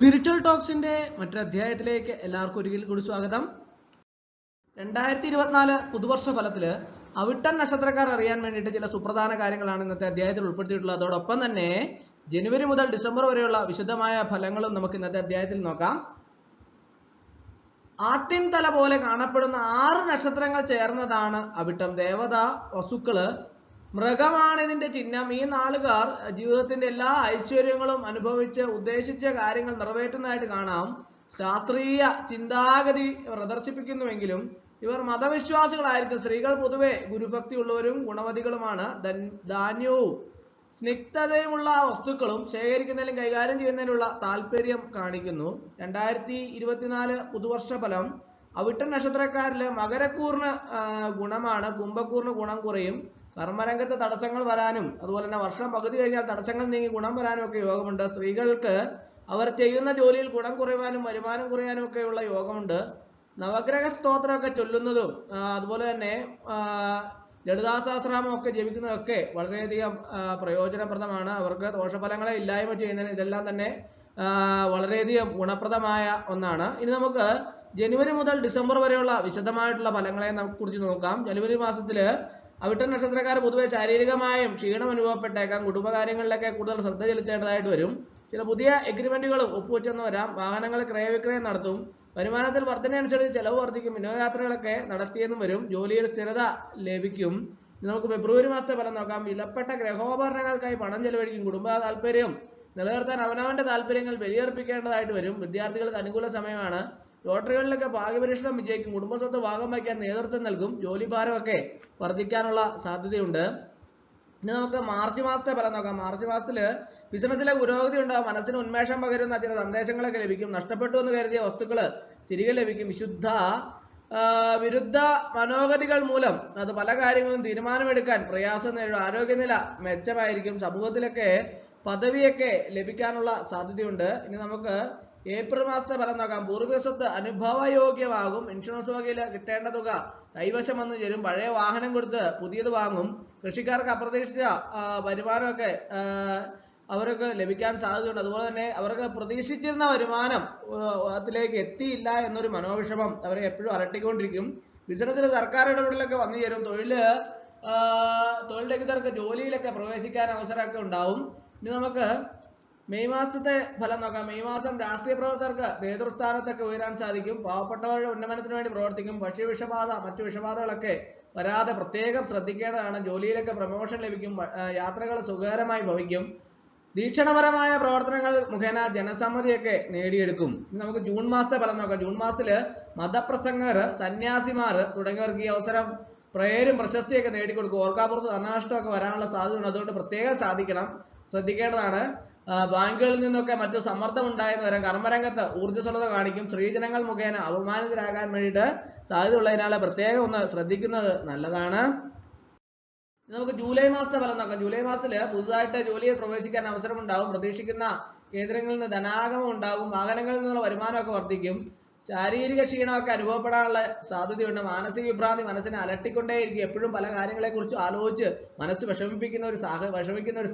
Spiritual ടോക്സിന്റെ മറ്റൊരു അധ്യായത്തിലേക്ക് എല്ലാവർക്കും ഒരിക്കൽ കൂടി സ്വാഗതം. 2024 പുതുവർഷ ഫലത്തില് അവിട്ടൻ നക്ഷത്രക്കാർ അറിയാൻ വേണ്ടിയിട്ട് ചില സുപ്രധാന കാര്യങ്ങളാണ് ഇന്നത്തെ അധ്യായത്തിൽ ഉൾപ്പെടുത്തിയിട്ടുള്ളത്. അതോടൊപ്പം തന്നെ ജനുവരി മുതൽ ഡിസംബർ വരെയുള്ള വിശദമായ ഫലങ്ങളും നമുക്ക് ഇന്നത്തെ അധ്യായത്തിൽ നോക്കാം. ആട്ടിൻ തല പോലെ കാണപ്പെടുന്ന 6 നക്ഷത്രങ്ങൾ ചേർന്നതാണ് അവിട്ടം. ദേവത, വസ്തുക്കള്, മൃഗമാണ് ഇതിന്റെ ചിഹ്നം. ഈ നാളുകാർ ജീവിതത്തിന്റെ എല്ലാ ഐശ്വര്യങ്ങളും അനുഭവിച്ച് ഉദ്ദേശിച്ച കാര്യങ്ങൾ നിറവേറ്റുന്നതായിട്ട് കാണാം. ശാസ്ത്രീയ ചിന്താഗതി പ്രദർശിപ്പിക്കുന്നുവെങ്കിലും ഇവർ മതവിശ്വാസികളായിരിക്കും. സ്ത്രീകൾ പൊതുവെ ഗുരുഭക്തി ഉള്ളവരും ഗുണവതികളുമാണ്. ധാന്യവും സ്നിഗ്ധതയുമുള്ള വസ്തുക്കളും ശേഖരിക്കുന്നതിലും കൈകാര്യം ചെയ്യുന്നതിനുള്ള താല്പര്യം കാണിക്കുന്നു. 2024 പുതുവർഷ ഫലം അവിട്ടൻ നക്ഷത്രക്കാരില് മകരക്കൂറിന് ഗുണമാണ്, കുംഭക്കൂറിന് ഗുണം കുറയും. കർമ്മരംഗത്ത് തടസ്സങ്ങൾ വരാനും അതുപോലെ തന്നെ വർഷം പകുതി കഴിഞ്ഞാൽ തടസ്സങ്ങൾ നീങ്ങി ഗുണം വരാനും ഒക്കെ യോഗമുണ്ട്. സ്ത്രീകൾക്ക് അവർ ചെയ്യുന്ന ജോലിയിൽ ഗുണം കുറയാനും വരുമാനം കുറയാനും ഒക്കെയുള്ള യോഗമുണ്ട്. നവഗ്രഹ സ്തോത്രമൊക്കെ ചൊല്ലുന്നതും അതുപോലെ തന്നെ ലളിതാ സഹസ്രനാമം ഒക്കെ ജപിക്കുന്നതൊക്കെ വളരെയധികം പ്രയോജനപ്രദമാണ്. അവർക്ക് ദോഷഫലങ്ങളെ ഇല്ലായ്മ ചെയ്യുന്നതിന് ഇതെല്ലാം തന്നെ വളരെയധികം ഗുണപ്രദമായ ഒന്നാണ്. ഇനി നമുക്ക് ജനുവരി മുതൽ ഡിസംബർ വരെയുള്ള വിശദമായിട്ടുള്ള ഫലങ്ങളെ കുറിച്ച് നോക്കാം. ജനുവരി മാസത്തില് അവിട്ടൻ നക്ഷത്രക്കാർ പൊതുവെ ശാരീരികമായും ക്ഷീണം അനുഭവപ്പെട്ടേക്കാം. കുടുംബകാര്യങ്ങളിലൊക്കെ കൂടുതൽ ശ്രദ്ധ ചെലുത്തേണ്ടതായിട്ട് വരും. ചില പുതിയ എഗ്രിമെന്റുകളും ഒപ്പുവെച്ചെന്ന് വരാം. വാഹനങ്ങൾ ക്രയവിക്രയം നടത്തും. വരുമാനത്തിൽ വർധനയനുസരിച്ച് ചെലവ് വർദ്ധിക്കും. വിനോദയാത്രകളൊക്കെ നടത്തിയെന്നും വരും. ജോലിയിൽ സ്ഥിരത ലഭിക്കും. നമുക്ക് ഫെബ്രുവരി മാസത്തെ ഫലം നോക്കാം. വിലപ്പെട്ട ഗ്രഹോപകരണങ്ങൾക്കായി പണം ചെലവഴിക്കും. കുടുംബ താല്പര്യം നിലനിർത്താൻ അവനവന്റെ താല്പര്യങ്ങൾ ബലിയർപ്പിക്കേണ്ടതായിട്ട് വരും. വിദ്യാർത്ഥികൾക്ക് അനുകൂല സമയമാണ്. ലോട്ടറികളിലൊക്കെ ഭാഗ്യപരീക്ഷണം വിജയിക്കും. കുടുംബസ്വത്ത് ഭാഗം വയ്ക്കാൻ നേതൃത്വം നൽകും. ജോലിഭാരമൊക്കെ വർദ്ധിക്കാനുള്ള സാധ്യതയുണ്ട്. ഇനി നമുക്ക് മാർച്ച് മാസത്തെ ഫലം നോക്കാം. മാർച്ച് മാസത്തില് ബിസിനസ്സിലെ പുരോഗതി ഉണ്ടാകും. മനസ്സിന് ഉന്മേഷം പകരുന്ന ചില സന്ദേശങ്ങളൊക്കെ ലഭിക്കും. നഷ്ടപ്പെട്ടു എന്ന് കരുതിയ വസ്തുക്കള് തിരികെ ലഭിക്കും. വിരുദ്ധ മനോഗതികൾ മൂലം അത് പല കാര്യങ്ങളും തീരുമാനമെടുക്കാൻ പ്രയാസം നേരിടും. ആരോഗ്യനില മെച്ചമായിരിക്കും. സമൂഹത്തിലൊക്കെ പദവിയൊക്കെ ലഭിക്കാനുള്ള സാധ്യതയുണ്ട്. ഇനി നമുക്ക് ഏപ്രിൽ മാസത്തെ ഫലം നോക്കാം. പൂർവിക സ്വത്ത് അനുഭവയോഗ്യമാകും. ഇൻഷുറൻസ് വകയില് കിട്ടേണ്ട തുക കൈവശം വന്നു ചേരും. പഴയ വാഹനം കൊടുത്ത് പുതിയത് വാങ്ങും. കൃഷിക്കാർക്ക് അപ്രതീക്ഷിത വരുമാനമൊക്കെ അവർക്ക് ലഭിക്കാൻ സാധ്യതയുണ്ട്. അതുപോലെ തന്നെ അവർക്ക് പ്രതീക്ഷിച്ചിരുന്ന വരുമാനം അതിലേക്ക് എത്തിയില്ല എന്നൊരു മനോവിഷമം അവരെ എപ്പോഴും അലട്ടിക്കൊണ്ടിരിക്കും. ബിസിനസ്സിൽ സർക്കാർ ഇടപെടലൊക്കെ വന്നു ചേരും. തൊഴിൽ രഹിതർക്ക് ജോലിയിലൊക്കെ പ്രവേശിക്കാൻ അവസരമൊക്കെ ഉണ്ടാവും. ഇനി നമുക്ക് മെയ് മാസത്തെ ഫലം നോക്കാം. മെയ് മാസം രാഷ്ട്രീയ പ്രവർത്തകർക്ക് നേതൃസ്ഥാനത്തൊക്കെ ഉയരാൻ സാധിക്കും. പാവപ്പെട്ടവരുടെ ഉന്നമനത്തിന് വേണ്ടി പ്രവർത്തിക്കും. ഭക്ഷ്യവിഷബാധ മറ്റു വിഷബാധകളൊക്കെ വരാതെ പ്രത്യേകം ശ്രദ്ധിക്കേണ്ടതാണ്. ജോലിയിലൊക്കെ പ്രമോഷൻ ലഭിക്കും. യാത്രകൾ സുഖകരമായി ഭവിക്കും. വീക്ഷണപരമായ പ്രവർത്തനങ്ങൾ മുഖേന ജനസമ്മതിയൊക്കെ നേടിയെടുക്കും. നമുക്ക് ജൂൺ മാസത്തെ ഫലം നോക്കാം. ജൂൺ മാസത്തില് മതപ്രസംഗകര്, സന്യാസിമാര് തുടങ്ങിയവർക്ക് ഈ അവസരം പ്രേരും പ്രശസ്തിയൊക്കെ നേടിക്കൊടുക്കും. ഓർക്കാപ്പുറത്ത് ധനനഷ്ടമൊക്കെ വരാനുള്ള സാധ്യതയുണ്ട്. അതുകൊണ്ട് പ്രത്യേകം ശ്രദ്ധിക്കേണ്ടതാണ്. ബാങ്കുകളിൽ നിന്നൊക്കെ മറ്റു സമ്മർദ്ദം ഉണ്ടായെന്ന് വരാം. കർമ്മരംഗത്ത് ഊർജ്ജസ്വലത കാണിക്കും. സ്ത്രീജനങ്ങൾ മുഖേന അപമാനിതരാകാൻ വേണ്ടിയിട്ട് സാധ്യത ഉള്ളതിനാൽ പ്രത്യേകം ഒന്ന് ശ്രദ്ധിക്കുന്നത് നല്ലതാണ്. നമുക്ക് ജൂലൈ മാസത്തെ ഫലം നോക്കാം. ജൂലൈ മാസത്തില് പുതുതായിട്ട് ജോലിയിൽ പ്രവേശിക്കാൻ അവസരം ഉണ്ടാവും. പ്രതീക്ഷിക്കുന്ന കേന്ദ്രങ്ങളിൽ നിന്ന് ധനാഗമം ഉണ്ടാകും. വാഹനങ്ങളിൽ നിന്നുള്ള വരുമാനമൊക്കെ വർദ്ധിക്കും. ശാരീരിക ക്ഷീണമൊക്കെ അനുഭവപ്പെടാനുള്ള സാധ്യതയുണ്ട്. മാനസിക വിഭ്രാന്തി മനസ്സിനെ അലട്ടിക്കൊണ്ടേയിരിക്കും. എപ്പോഴും പല കാര്യങ്ങളെ കുറിച്ച് ആലോചിച്ച് മനസ്സ് വിഷമിക്കുന്ന ഒരു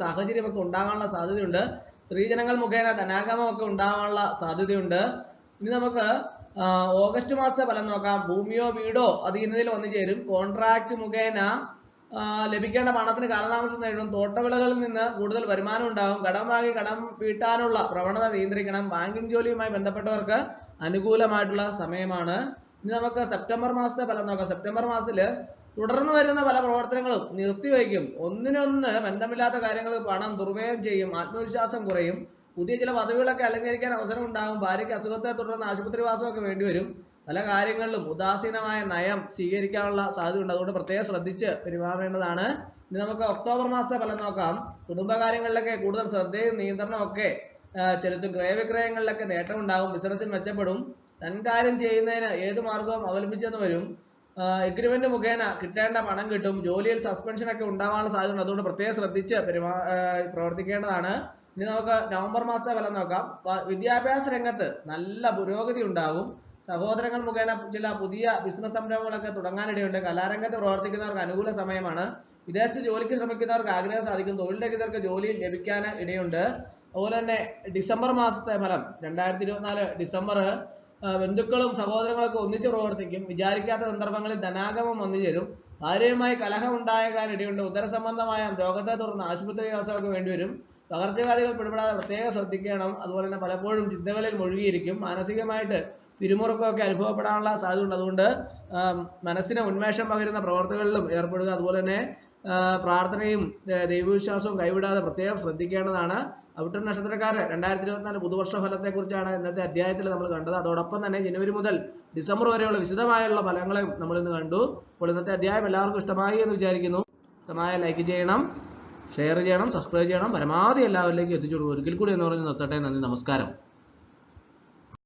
സാഹചര്യമൊക്കെ ഉണ്ടാകാനുള്ള സാധ്യതയുണ്ട്. സ്ത്രീജനങ്ങൾ മുഖേന ധനാഗമമൊക്കെ ഉണ്ടാകാനുള്ള സാധ്യതയുണ്ട്. ഇനി നമുക്ക് ഓഗസ്റ്റ് മാസത്തെ ഫലം നോക്കാം. ഭൂമിയോ വീടോ അത് ഇന്നതിൽ വന്നു ചേരും. കോൺട്രാക്ട് മുഖേന ലഭിക്കേണ്ട പണത്തിന് കാലതാമസം നേരിടും. തോട്ടവിളകളിൽ നിന്ന് കൂടുതൽ വരുമാനം ഉണ്ടാകും. കടം വാങ്ങി കടം വീട്ടാനുള്ള പ്രവണത നിയന്ത്രിക്കണം. ബാങ്കിങ് ജോലിയുമായി ബന്ധപ്പെട്ടവർക്ക് അനുകൂലമായിട്ടുള്ള സമയമാണ്. ഇനി നമുക്ക് സെപ്റ്റംബർ മാസത്തെ ഫലം നോക്കാം. സെപ്റ്റംബർ മാസത്തില് തുടർന്ന് വരുന്ന പല പ്രവർത്തനങ്ങളും നിർത്തിവയ്ക്കും. ഒന്നിനൊന്ന് ബന്ധമില്ലാത്ത കാര്യങ്ങൾ പണം ദുർവ്യയം ചെയ്യും. ആത്മവിശ്വാസം കുറയും. പുതിയ ചില പദവികളൊക്കെ അലങ്കരിക്കാൻ അവസരം ഉണ്ടാകും. ഭാര്യയ്ക്ക് അസുഖത്തെ തുടർന്ന് ആശുപത്രിവാസമൊക്കെ വേണ്ടിവരും. പല കാര്യങ്ങളിലും ഉദാസീനമായ നയം സ്വീകരിക്കാനുള്ള സാധ്യതയുണ്ട്. അതുകൊണ്ട് പ്രത്യേകം ശ്രദ്ധിച്ച് പെരുമാറേണ്ടതാണ്. ഇനി നമുക്ക് ഒക്ടോബർ മാസത്തെ ഫലം നോക്കാം. കുടുംബകാര്യങ്ങളിലൊക്കെ കൂടുതൽ ശ്രദ്ധയും നിയന്ത്രണവും ഒക്കെ ചെലുത്തും. ക്രയവിക്രയങ്ങളിലൊക്കെ നേട്ടമുണ്ടാകും. ബിസിനസ്സിൽ മെച്ചപ്പെടും. തൻകാര്യം ചെയ്യുന്നതിന് ഏത് മാർഗവും അവലംബിച്ചെന്ന് വരും. എഗ്രിമെന്റ് മുഖേന കിട്ടേണ്ട പണം കിട്ടും. ജോലിയിൽ സസ്പെൻഷൻ ഒക്കെ ഉണ്ടാവാനുള്ള സാധ്യതയുണ്ട്. അതുകൊണ്ട് പ്രത്യേകം ശ്രദ്ധിച്ച് പ്രവർത്തിക്കേണ്ടതാണ്. ഇനി നമുക്ക് നവംബർ മാസത്തെ ഫലം നോക്കാം. വിദ്യാഭ്യാസ രംഗത്ത് നല്ല പുരോഗതി ഉണ്ടാകും. സഹോദരങ്ങൾ മുഖേന ചില പുതിയ ബിസിനസ് സംരംഭങ്ങളൊക്കെ തുടങ്ങാനിടയുണ്ട്. കലാരംഗത്ത് പ്രവർത്തിക്കുന്നവർക്ക് അനുകൂല സമയമാണ്. വിദേശത്ത് ജോലിക്ക് ശ്രമിക്കുന്നവർക്ക് ആഗ്രഹം സാധിക്കും. തൊഴിൽ രഹിതർക്ക് ജോലി ലഭിക്കാൻ ഇടയുണ്ട്. അതുപോലെ തന്നെ ഡിസംബർ മാസത്തെ ഫലം 2024 ഡിസംബർ ബന്ധുക്കളും സഹോദരങ്ങളൊക്കെ ഒന്നിച്ച് പ്രവർത്തിക്കും. വിചാരിക്കാത്ത സന്ദർഭങ്ങളിൽ ധനാഗമം വന്നുചേരും. ഭാര്യയുമായി കലഹം ഉണ്ടാകാൻ ഇടയുണ്ട്. ഉദരസംബന്ധമായ രോഗത്തെ തുടർന്ന് ആശുപത്രിവാസമൊക്കെ വേണ്ടിവരും. പകർച്ചവ്യാധികൾ പിടിപെടാതെ പ്രത്യേകം ശ്രദ്ധിക്കണം. അതുപോലെ തന്നെ പലപ്പോഴും ചിന്തകളിൽ മുഴുകിയിരിക്കും. മാനസികമായിട്ട് പിരിമുറുക്കമൊക്കെ അനുഭവപ്പെടാനുള്ള സാധ്യതയുണ്ട്. അതുകൊണ്ട് മനസ്സിന് ഉന്മേഷം പകരുന്ന പ്രവർത്തനങ്ങളിലും ഏർപ്പെടുക. അതുപോലെ തന്നെ പ്രാർത്ഥനയും ദൈവവിശ്വാസവും കൈവിടാതെ പ്രത്യേകം ശ്രദ്ധിക്കേണ്ടതാണ്. അവിട്ടം നക്ഷത്രക്കാര് 2024 പുതുവർഷ ഫലത്തെ കുറിച്ചാണ് ഇന്നത്തെ അധ്യായത്തിൽ നമ്മൾ കണ്ടത്. അതോടൊപ്പം തന്നെ ജനുവരി മുതൽ ഡിസംബർ വരെയുള്ള വിശദമായുള്ള ഫലങ്ങളെ നമ്മൾ ഇന്ന് കണ്ടു. അപ്പോൾ ഇന്നത്തെ അധ്യായം എല്ലാവർക്കും ഇഷ്ടമായി എന്ന് വിചാരിക്കുന്നു. ഇഷ്ടമായ ലൈക്ക് ചെയ്യണം, ഷെയർ ചെയ്യണം, സബ്സ്ക്രൈബ് ചെയ്യണം, പരമാവധി എല്ലാവരിലേക്കും എത്തിച്ചു കൊടുക്കും. ഒരിക്കൽ കൂടി എന്ന് പറഞ്ഞ് നിർത്തട്ടെ. നന്ദി, നമസ്കാരം.